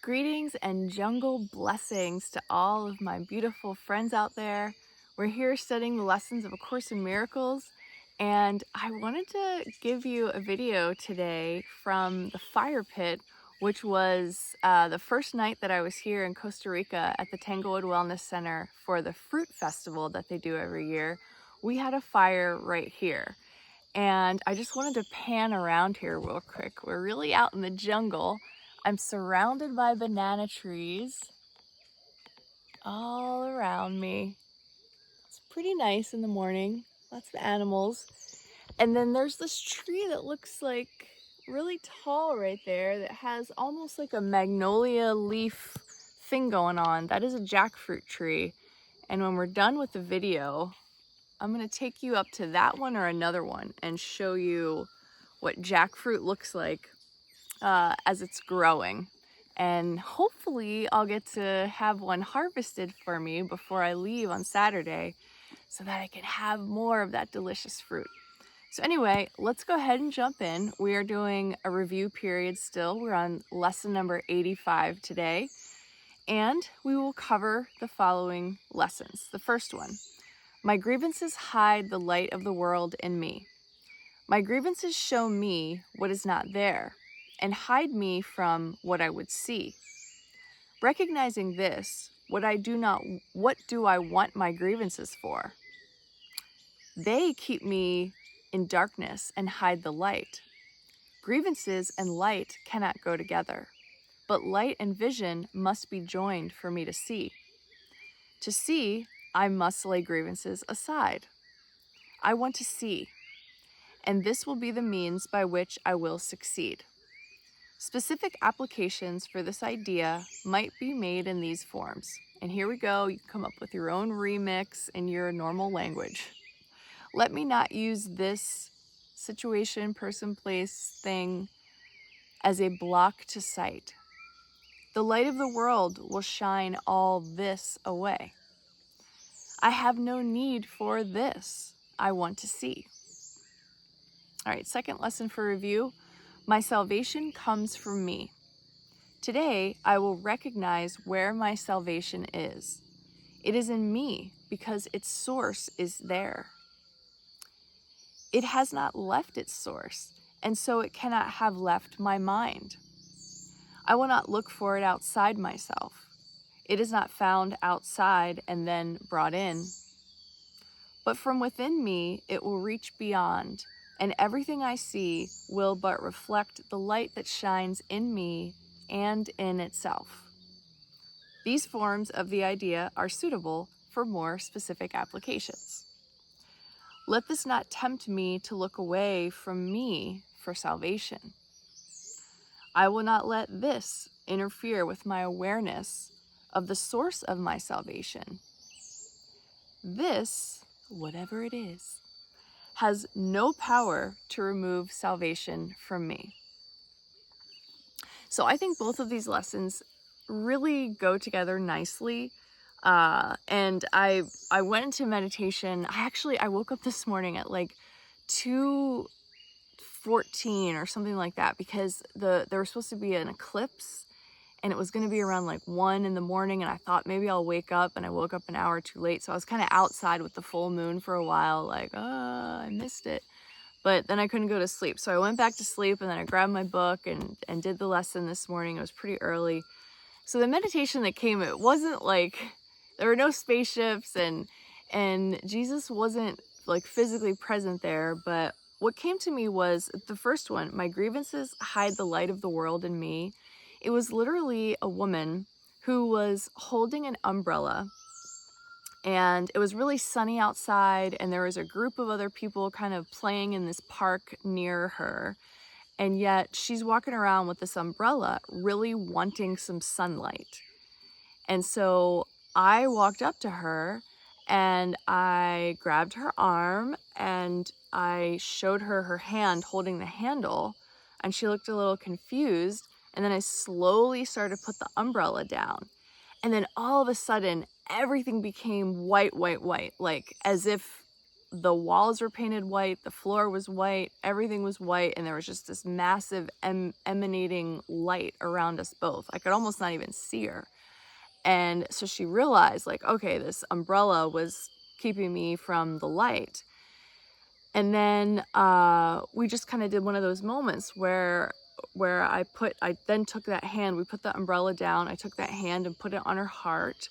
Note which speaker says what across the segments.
Speaker 1: Greetings and jungle blessings to all of my beautiful friends out there. We're here studying the lessons of A Course in Miracles, and I wanted to give you a video today from the fire pit, which was the first night that I was here in Costa Rica at the Tanglewood Wellness Center for the fruit festival that they do every year. We had a fire right here, and I just wanted to pan around here real quick. We're really out in the jungle. I'm surrounded by banana trees all around me. It's pretty nice in the morning, lots of animals. And then there's this tree that looks like really tall right there that has almost like a magnolia leaf thing going on. That is a jackfruit tree. And when we're done with the video, I'm gonna take you up to that one or another one and show you what jackfruit looks like as it's growing. And hopefully I'll get to have one harvested for me before I leave on Saturday so that I can have more of that delicious fruit. So anyway, let's go ahead and jump in. We are doing a review period still. We're on lesson number 85 today, and we will cover the following lessons. The first one, my grievances hide the light of the world in me. My grievances show me what is not there and hide me from what I would see. Recognizing this, what do I want my grievances for? They keep me in darkness and hide the light. Grievances and light cannot go together, but light and vision must be joined for me to see. To see, I must lay grievances aside. I want to see, and this will be the means by which I will succeed. Specific applications for this idea might be made in these forms. And here we go, you can come up with your own remix in your normal language. Let me not use this situation, person, place, thing as a block to sight. The light of the world will shine all this away. I have no need for this. I want to see. All right, second lesson for review. My salvation comes from me. Today, I will recognize where my salvation is. It is in me because its source is there. It has not left its source, and so it cannot have left my mind. I will not look for it outside myself. It is not found outside and then brought in. But from within me, it will reach beyond, and everything I see will but reflect the light that shines in me and in itself. These forms of the idea are suitable for more specific applications. Let this not tempt me to look away from me for salvation. I will not let this interfere with my awareness of the source of my salvation. This, whatever it is, has no power to remove salvation from me. So I think both of these lessons really go together nicely. And I went into meditation. I woke up this morning at like 2:14 or something like that, because there was supposed to be an eclipse and it was going to be around like 1 in the morning, and I thought maybe I'll wake up, and I woke up an hour too late. So I was kind of outside with the full moon for a while, like, I missed it. But then I couldn't go to sleep. So I went back to sleep, and then I grabbed my book and did the lesson this morning. It was pretty early. So the meditation that came, it wasn't like, there were no spaceships and Jesus wasn't like physically present there. But what came to me was the first one, my grievances hide the light of the world in me. It was literally a woman who was holding an umbrella, and it was really sunny outside, and there was a group of other people kind of playing in this park near her. And yet she's walking around with this umbrella, really wanting some sunlight. And so I walked up to her and I grabbed her arm and I showed her her hand holding the handle, and she looked a little confused. And then I slowly started to put the umbrella down. And then all of a sudden, everything became white, like as if the walls were painted white, the floor was white, everything was white, and there was just this massive emanating light around us both. I could almost not even see her. And so she realized, like, okay, this umbrella was keeping me from the light. And then we just kind of did one of those moments where I then took that hand, we put the umbrella down, I took that hand and put it on her heart,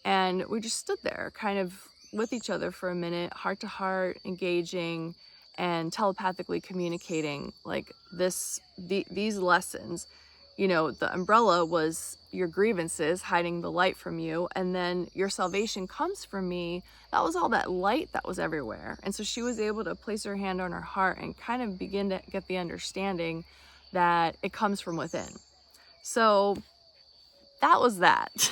Speaker 1: and we just stood there kind of with each other for a minute, heart to heart, engaging and telepathically communicating like these lessons. You know, the umbrella was your grievances hiding the light from you, and then your salvation comes from me. That was all that light that was everywhere. And so she was able to place her hand on her heart and kind of begin to get the understanding that it comes from within. So that was that.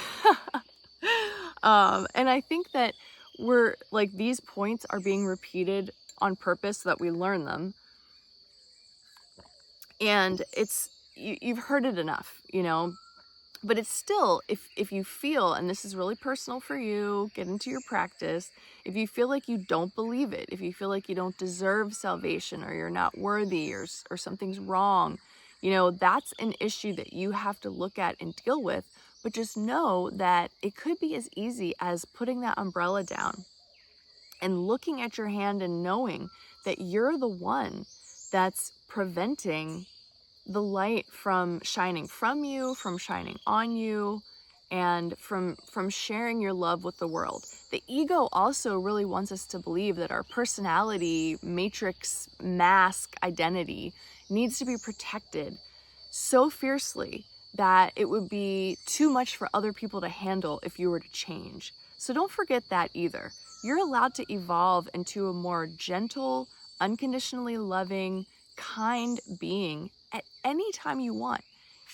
Speaker 1: And I think that we're like, these points are being repeated on purpose so that we learn them. And it's, you've heard it enough, you know, but it's still, if you feel, and this is really personal for you, get into your practice, if you feel like you don't believe it, if you feel like you don't deserve salvation, or you're not worthy, or something's wrong, you know, that's an issue that you have to look at and deal with. But just know that it could be as easy as putting that umbrella down and looking at your hand and knowing that you're the one that's preventing the light from shining from you, from shining on you, and from sharing your love with the world. The ego also really wants us to believe that our personality, matrix, mask, identity needs to be protected so fiercely that it would be too much for other people to handle if you were to change. So don't forget that either. You're allowed to evolve into a more gentle, unconditionally loving, kind being at any time you want.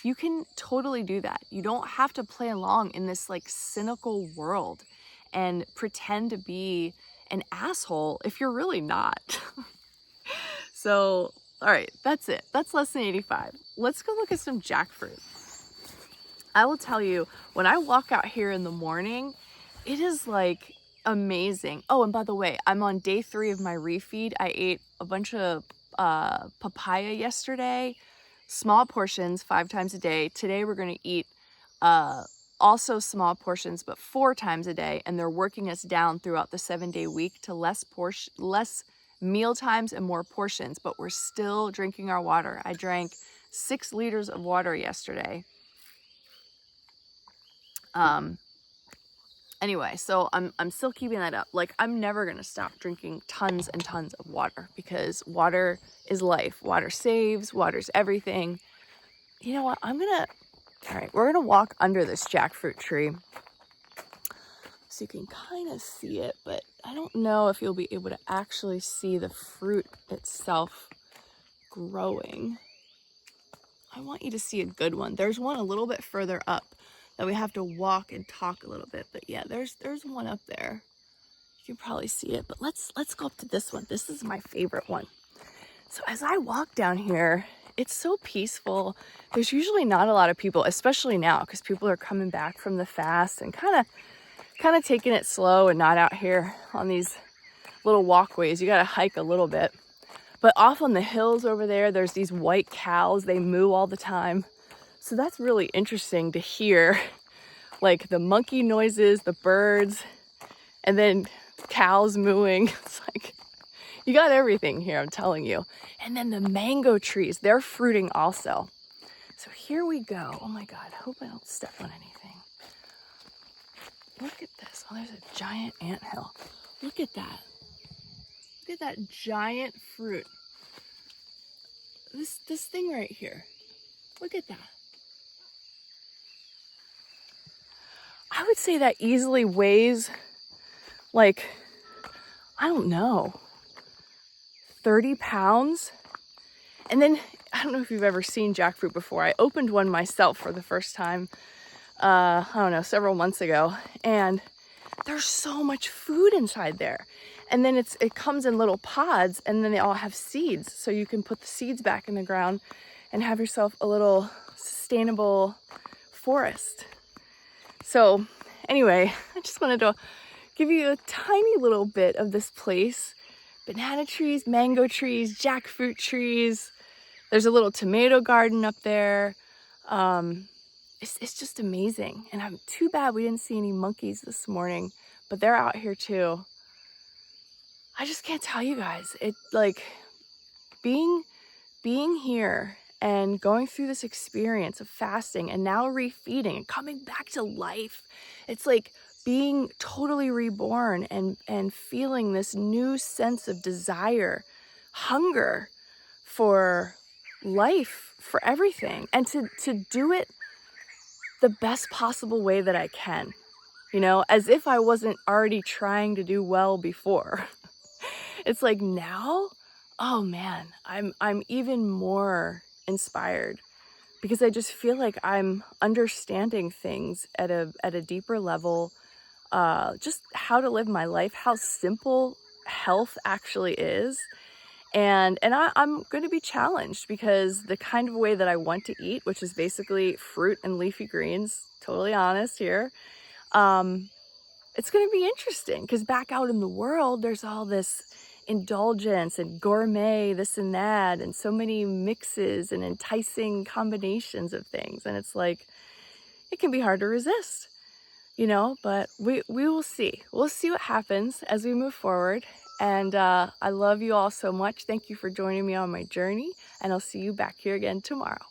Speaker 1: You can totally do that. You don't have to play along in this like cynical world and pretend to be an asshole if you're really not. So, all right, that's it. That's lesson 85. Let's go look at some jackfruit. I will tell you, when I walk out here in the morning, it is like amazing. Oh, and by the way, I'm on day 3 of my refeed. I ate a bunch of papaya yesterday, small portions, 5 times a day. Today we're going to eat also small portions, but 4 times a day, and they're working us down throughout the 7-day week to less meal times and more portions, but we're still drinking our water. I drank 6 liters of water yesterday. Anyway, so I'm still keeping that up. Like, I'm never going to stop drinking tons and tons of water, because water is life. Water saves, water's everything. You know what? All right, we're going to walk under this jackfruit tree so you can kind of see it, but I don't know if you'll be able to actually see the fruit itself growing. I want you to see a good one. There's one a little bit further up that we have to walk and talk a little bit, but yeah, there's one up there. You can probably see it, but let's go up to this one. This is my favorite one. So as I walk down here, it's so peaceful. There's usually not a lot of people, especially now, because people are coming back from the fast and kind of taking it slow and not out here on these little walkways. You got to hike a little bit. But off on the hills over there, there's these white cows. They moo all the time. So that's really interesting to hear, like the monkey noises, the birds, and then cows mooing. It's like, you got everything here, I'm telling you. And then the mango trees, they're fruiting also. So here we go. Oh my God, I hope I don't step on anything. Look at this. Oh, there's a giant anthill. Look at that. Look at that giant fruit. This thing right here. Look at that. I would say that easily weighs like, I don't know, 30 pounds. And then, I don't know if you've ever seen jackfruit before. I opened one myself for the first time, I don't know, several months ago. And there's so much food inside there. And then it comes in little pods, and then they all have seeds. So you can put the seeds back in the ground and have yourself a little sustainable forest. So anyway, I just wanted to give you a tiny little bit of this place banana trees, mango trees, jackfruit trees. There's a little tomato garden up there. It's just amazing. And I'm too bad we didn't see any monkeys this morning, but they're out here too. I just can't tell you guys. It like being here and going through this experience of fasting and now refeeding and coming back to life. It's like being totally reborn and feeling this new sense of desire, hunger for life, for everything, and to do it the best possible way that I can, you know, as if I wasn't already trying to do well before. It's like now, oh man, I'm even more inspired because I just feel like I'm understanding things at a deeper level, just how to live my life, how simple health actually is. And I'm going to be challenged because the kind of way that I want to eat, which is basically fruit and leafy greens, totally honest here, it's going to be interesting because back out in the world, there's all this indulgence and gourmet, this and that, and so many mixes and enticing combinations of things. And it's like, it can be hard to resist, you know, but we will see. We'll see what happens as we move forward. And I love you all so much. Thank you for joining me on my journey, and I'll see you back here again tomorrow.